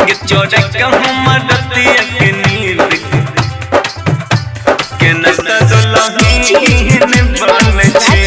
के चोरा के हमर रतिया के नींद के नशा दुल्हन बन छे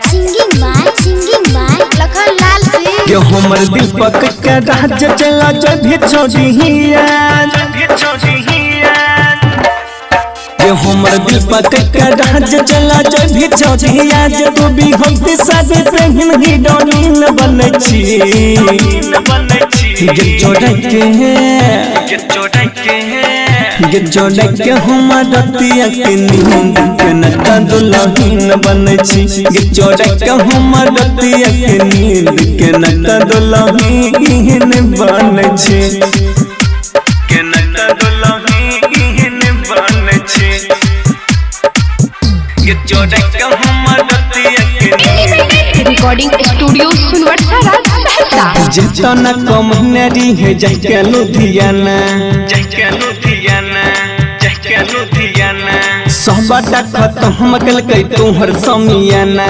सिंगिंग बाय लखन लाल सिंह। यो हमर दीपक के राज चला जब भी छोड़िया ये हमर दीपक के राज चला जब भी छोड़िया जब भी होती शादी पे ही डोनीन बन छी ये जोड़ा के हमर रतिया के नींद के नशा दुल्हन बन छी ये जोड़ा के हमर रतिया के नींद के नशा दुल्हन बन छी के नशा दुल्हन बन छे के चोरा के हमर रतिया के नींद रिकॉर्डिंग स्टूडियो सुनवर्षा राज सहरसा। जितना कम नरी है जाके लुधियाना सबटा खत्म कल कई तुहर समियाना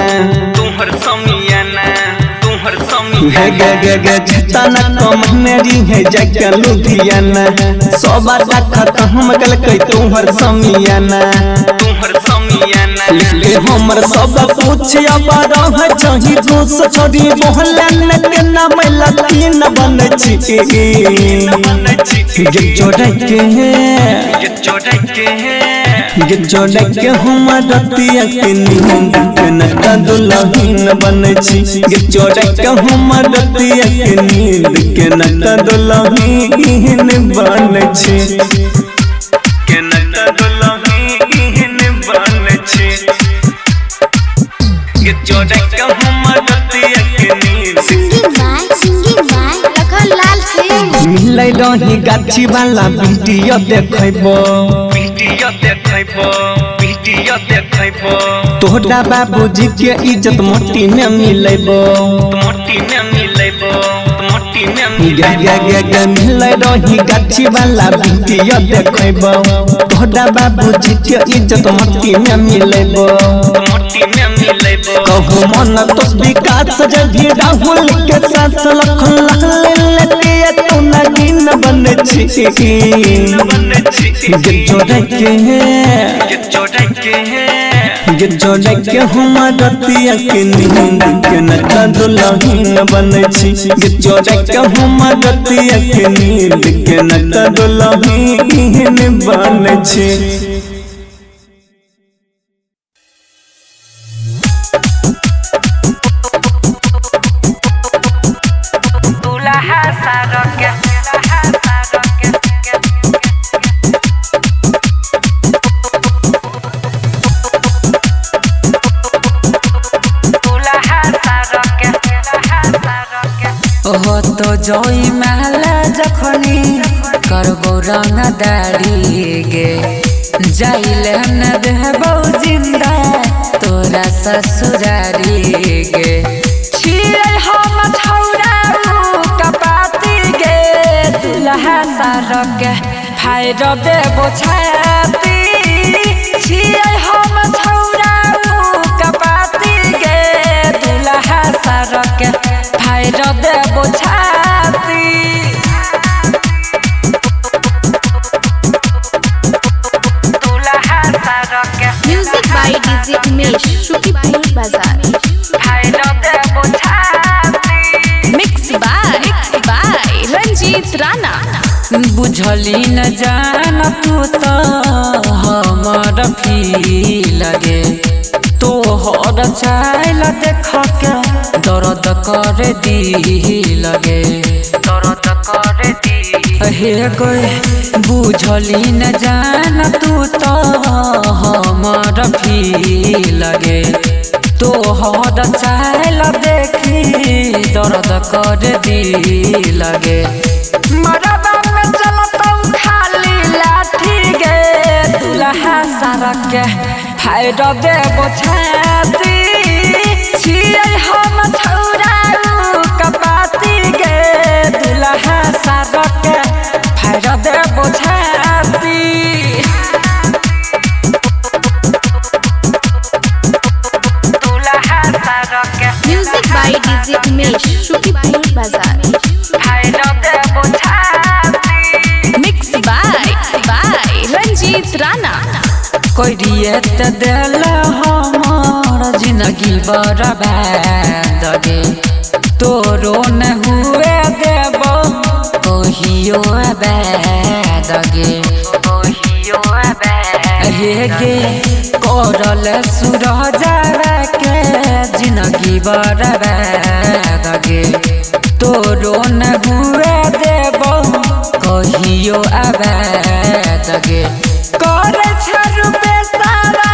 है गे जितना कम नरी है जाके लुधियाना सबटा खत्म कल कई तुहर समियाना ले हमर सब कुछ अब रह चाही दोस छोड़ी मोहल्ला के नाम लतीन बन छी ये जोड़ा के हमर रतिया के नींद के नशा दुल्हन बन छी ये जोड़ा के हमर रतिया के नींद के नशा दुल्हन बन छी के नशा दुल्हन बन छे के चोरा के हमर रतिया के नींद सिंगिंग बाय लखन लाल सिंह। मिलै रही गाछी वाला वीडियो देखैबो तोहरा बाबूजी के इज्जत मोटी में मिलेबो मिलै रही गाछी वाला वीडियो देखैबो तोहरा बाबूजी के इज्जत मोटी में मिलेबो कहू मन तो विकास जब भी राहुल के साथ लखन लाल लेके तू नगीन बन छी ये जोड़ा के हमर रतिया के नींद के नशा दुल्हन बन छी ये जोड़ा के हमर रतिया के नींद के नशा दुल्हन बन छी। हो तो जोई माला जखनी करबो रंगदारी गे जाइले न देबो जिंदा तोरा ससुरारी गे छिए हम छौरा कपाती गे दुल्हा सारक हाय देबो छाती छिए हम छौरा कपाती गे दुल्हा सारक हाय देबो छाती। Music by DJ Umesh Shukipur Bazaar. Mix by Ranjeet Rana. बुझली न जान तू तो हमर फील गे तोहर चाल देख के दर्द कर दी लगे हे कोई बुझली न जान तू तो हमर फील गे तोहर चाल देखी दर्द कर दी लगे मरदा में चलतौ खाली लाठी गे दुल्हा सारक हाय देबो छाती छिए हम छौरा कपाती गे दुल्हा सारक हाय देबो छाती। Music by DJ Umesh Shukipur Bazar. कोइरिए त दिल हमर जिंदगी बर्बाद गे तोरो न हुए देबो कहियो आबाद गे हे गे करल सूरज के जिंदगी बर्बाद गे तोरो न हुए देबो कहियो आबाद गे करे छरु पे सारा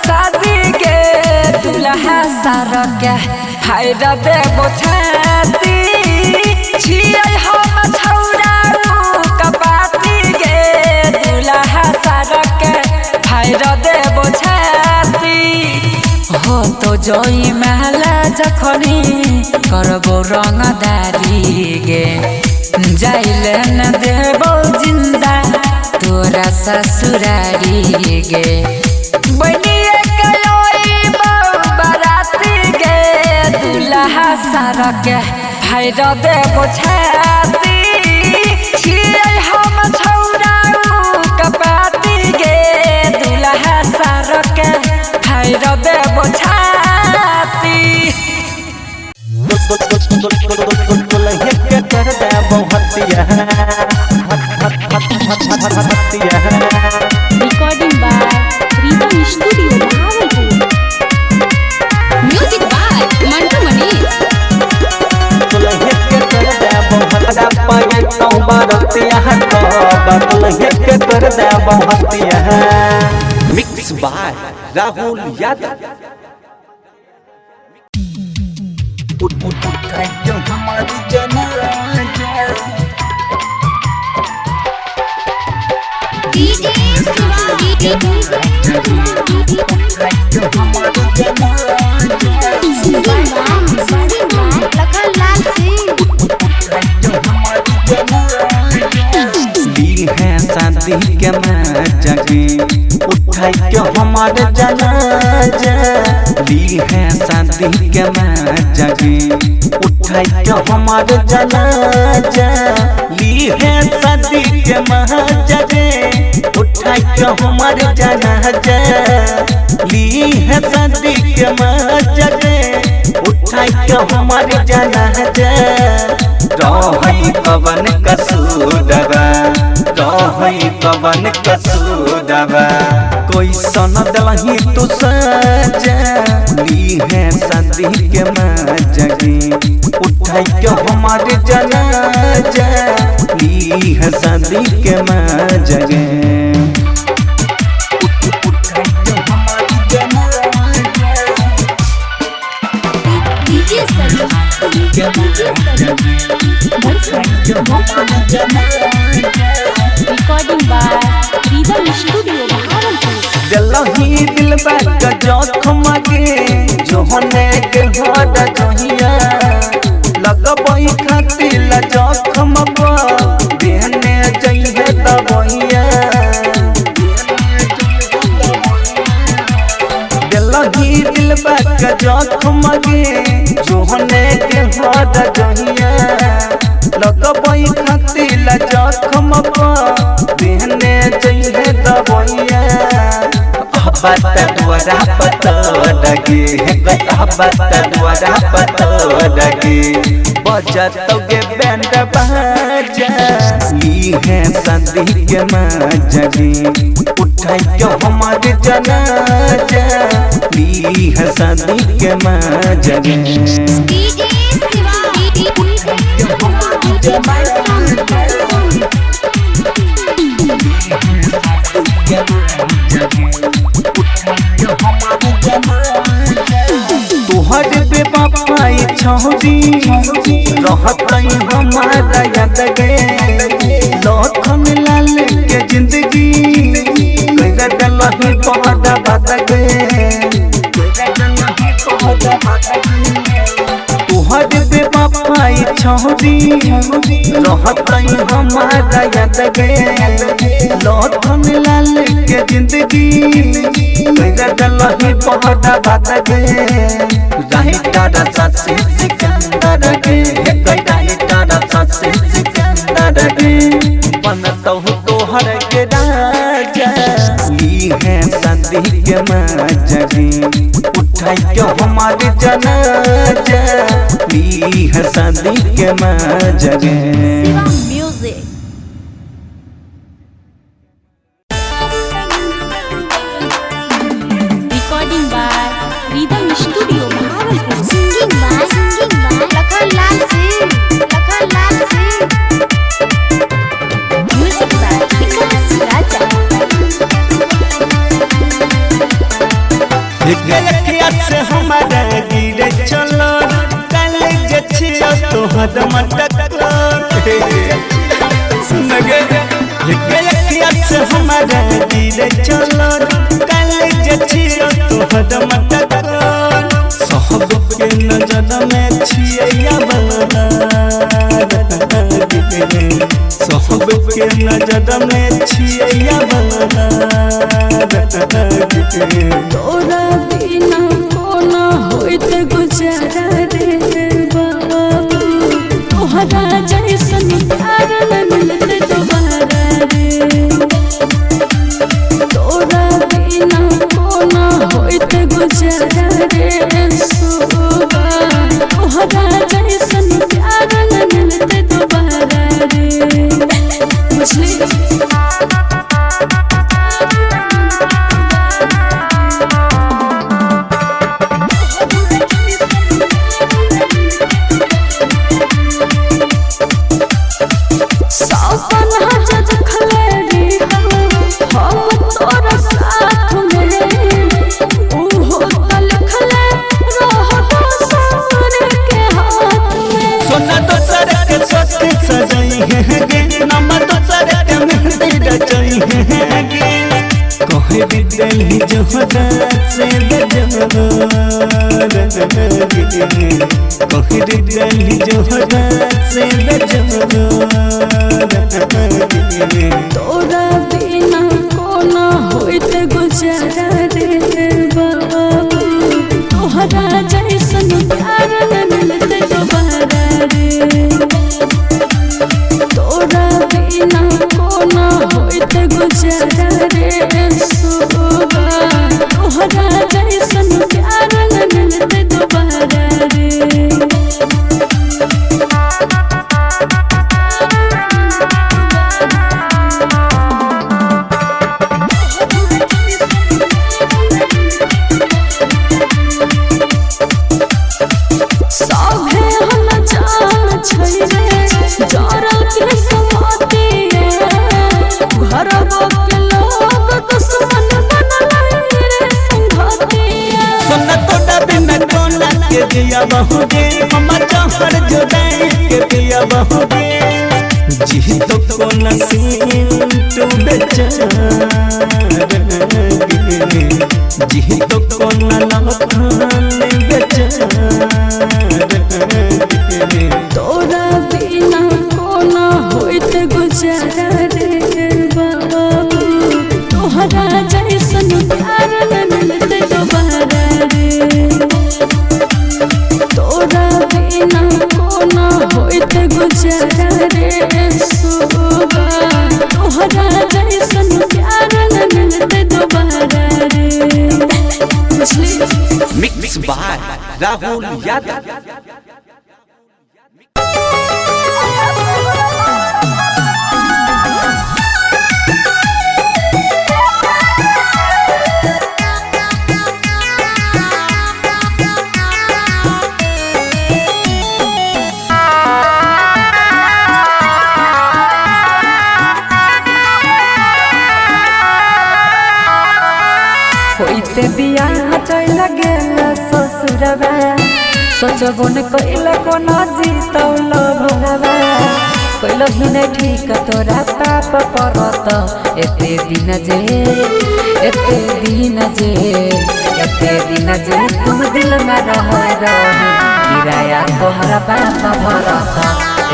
शादी गे दुल्हा सारा के फायदा देबो छाती छियै हम छौरा कपाती गे दुल्हा सारा के फायदा देबो छाती हो तो जोई महला जखनी करबो रंगदारी गे जाइले न देबो जिंदा तोरा ससुरारी गे बनिए कलोई बाराती गे दुल्हा सारा के फायदा देबो छाती छियै हम छौरा कपाती गे दुल्हा सारा के फायदा देबो छाती Recording by Rhythm Studio Bhavalpur. Music by Mantu Manish. Mix by Rahul Yadav हमारी DJ लखन लाल सिंह ली है शादी के मजाके उठाई के हमारे जनाजा ली है शादी के मजाके उठाई के हमारे जनाजा ली है शादी के मजाके उठाई के हमारे जनाजा ली है शादी के मजाके उठाई के हमारे जनाजा रहई पवन कसूरवा रहई पवन कसूरवा कोई सन दलही तू सजा ली है शादी के मजाके उठाई के हमारे जनाजा ली है शादी के मजाके DJ Recording by Rhythm Studio Bhavalpur. दिलही दिल बात जोखम के जोहने के हद जोहिया लगबई खातिर जोखम पर देहने जइहे दबइया दिलही दिल बात जोखम के जोहने के हद जोहिया लगबई खातिर जोखम पर देहने जइहे दबइया बता द्वारा पता लगे बता द्वारा पता लगे बजतोगे बैंड बाजा ली है शादी के मजाके उठाई के हमारे जनाजा ली है शादी के मजाके तुहर पे बापाई छौरी रहतई हमारा याद गे लखन लाल के जिंदगी कैला डलही पहदा बात गे तुहर पे बापाई छौरी रहतई हमारा याद गे लखन लाल के जिंदगी कैला डलही पहदा बात गे रही दादा साथी सिकंदर के रही दादा साथी सिकंदर के बनतो तोहर के राजा ली है शादी के मजगी उठाई के हमारे जनाजा ली है शादी के मजगी music recording by rhythm studio Bhagalpur singing by Lakhanlal Singh music by Vikas Raja गलतिया से हमारा गिरे चलो कल जछिया तो हदम टकलो सुन गे गलतिया से हमारा गिरे चलो कल जछिया तो हदम टकलो सब के नजर में छिया बना सब के नजर में छिया बना तोरा बिना कोना होइत गुजारा रे बाबू तोहरा जैसन प्यार न मिलते दोबारा रे तोरा बिना कोना होइत गुजारा रे सोबा तोहरा जैसन प्यार न मिलते दोबारा रे मुझे कहे दिल जोहरा से गजरो कहे दिल जोहरा से गजरो तोरा बिना कोना होइत गुजारा रे बाबू तोहरा जैसन प्यार न मिलते दोबारा रे तोरा बिना कोना होइत गुजारा रे सोबा तोहरा जैसन प्यार न मिलते दोबारा रे पिया बहुगे हमर जहर जुदाई के पिया बहुगे जी तो को नसीब तू बेचारा जी तो को नलखान बेचारा तोरा बिना कोना होइत गुजारा रे बाबू तोहरा जैसन प्यार न मिलते दोबारा रे तोरा बिना कोना होइत गुजारा रे सोबा तोहरा जैसन प्यार न मिलते दोबारा रे मिक्स बाय राहुल यादव होइते बियाह चल गेल ससुरवा सोचबो न कइला कोना जीतौल भरवा कइल ही न ठीक तोरा पाप परत एते दिन जे तुम दिल में रह किराया तोहरा पाप भरत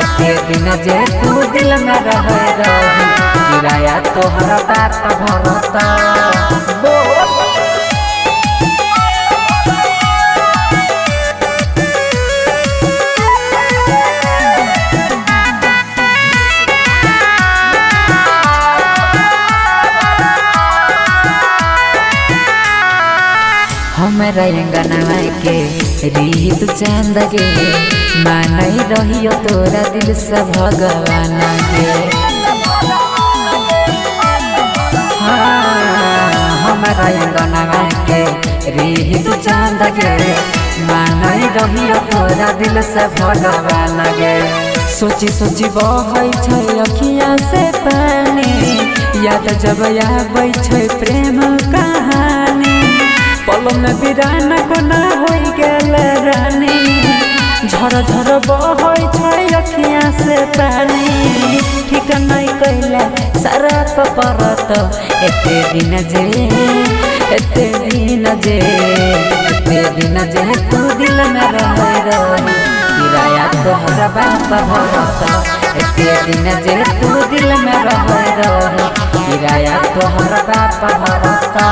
एते दिन जे तुम दिल में रह किराया तोहरा पाप भरत हमारा अंगनवा के रीत चांद गे मानई रहियो तोरा दिल से भगवान गे हमारा अंगनवा के रीत चांद गे मानई रहियो तोरा दिल से भगवान गे सोची सोची बहै छै अखियाँ से पानी याद जब आबै छै प्रेम कहानी पल में वीरान कोना होई गेल रानी झर झर बहै छै अखियाँ से पानी ठीक नहीं कैला सारा परत एते दिन जे तू दिल में रही किराया तोहरा बाप भरत एते दिन जे तू दिल में रही किराया तोहरा बाप भरत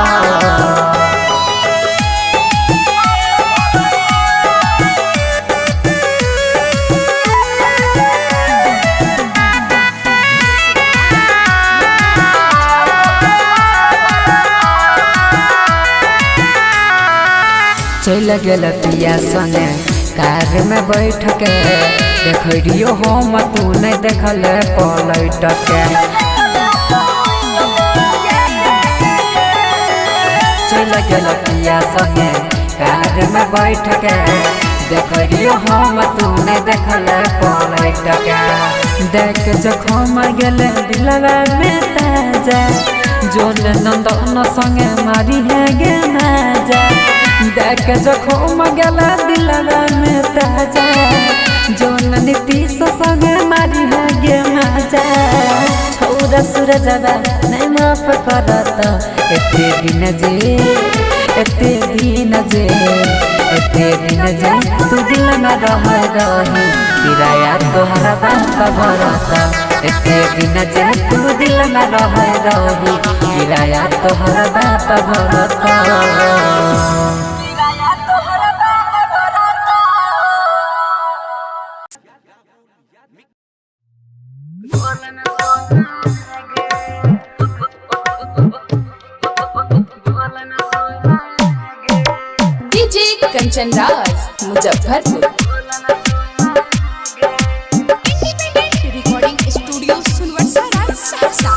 चल गेल पिया संगे कार में बैठ के देखियो हम तू नहीं देखल पलट के चल गेल पिया संगे कार में बैठ के देखियो हम तू नहीं देखल पलट के देख जखम गेल दिलवा में ताजा जोन नंदन संगे मारी है गे माजा देख जखम गेला दिलवा में ताजा जोन नीतीश संगे मारी है गे माजा छौरा सूरजवा नहीं माफ करत एते दिन जे तू दिल में रही किराया तोहरा बाप भरत एते दिन जे तू दिल में रही किराया तोहरा बाप भरत DJ Kanchan Raj Muzaffarpur recording studio Sunwarsa Saharsa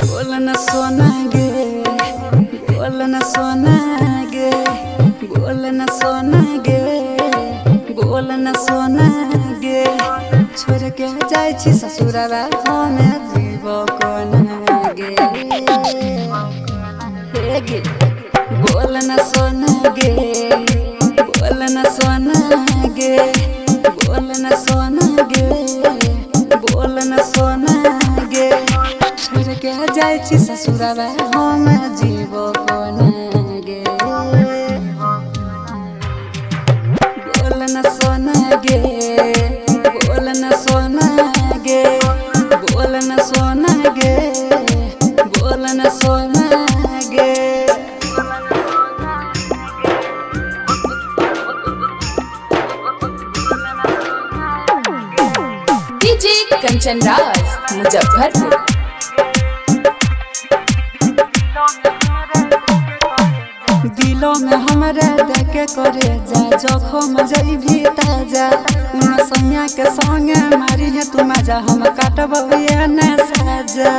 बोलन सोना गे बोलन सोना गे बोलन सोना गे बोलन सोना गे छोड़ के जाय छी ससुरवा हमे जीव कोना गे हे गे बोलन सोना गे बोलन सोना गे बोलन सोना गे बोलन सोना गे छोड़ के जाय छी ससुरवा हम जीव कोना गे बोलन सोना गे बोलन सोना गे बोलन सोना गे बोलन सोना गे डीजे कंचन राज मुजफ्फरपुर दिलों में हमरा देखे करे जा जखम जइभी ताजा उन सैया के संगे मारी है तू मजा हम काटबे न साजा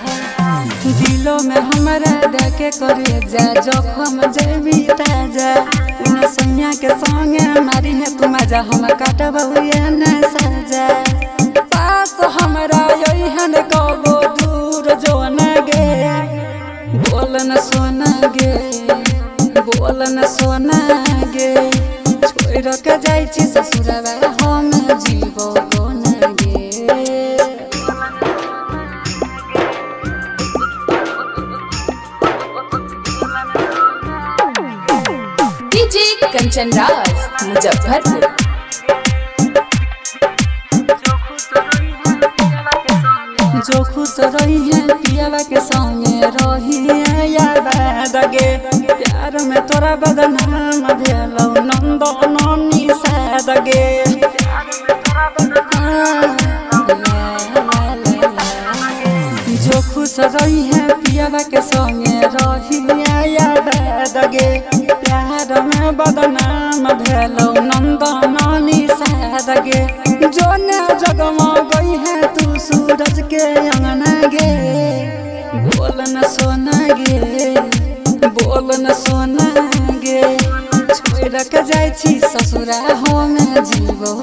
दिलों में हमरा देखे करे जा जखम जइभी ताजा उन सैया के संगे मारी है तू मजा हम काटबे न साजा पास हमरा यही कबो दूर जोन गे बोलन सोना गे बोलन सोना गे छोड़ के जाय छी ससुरवा हम जीव कोन गे डीजे कंचन राज मुजफ्फरपुर जो खुश रही है पियावा के संगे रही है याद गे प्यार में तोरा बदनाम भेलौ नंद ननी साद गे खुश रही है पियावा के संगे रही याद दगे प्यार में बदनाम भेलो नंदन निषाद गे जोने जगमा गई है तू सूरज के अंगना गे बोल न सोना गे बोल न सोना गे छोड़ के जाई छी ससुरा हो में जीवो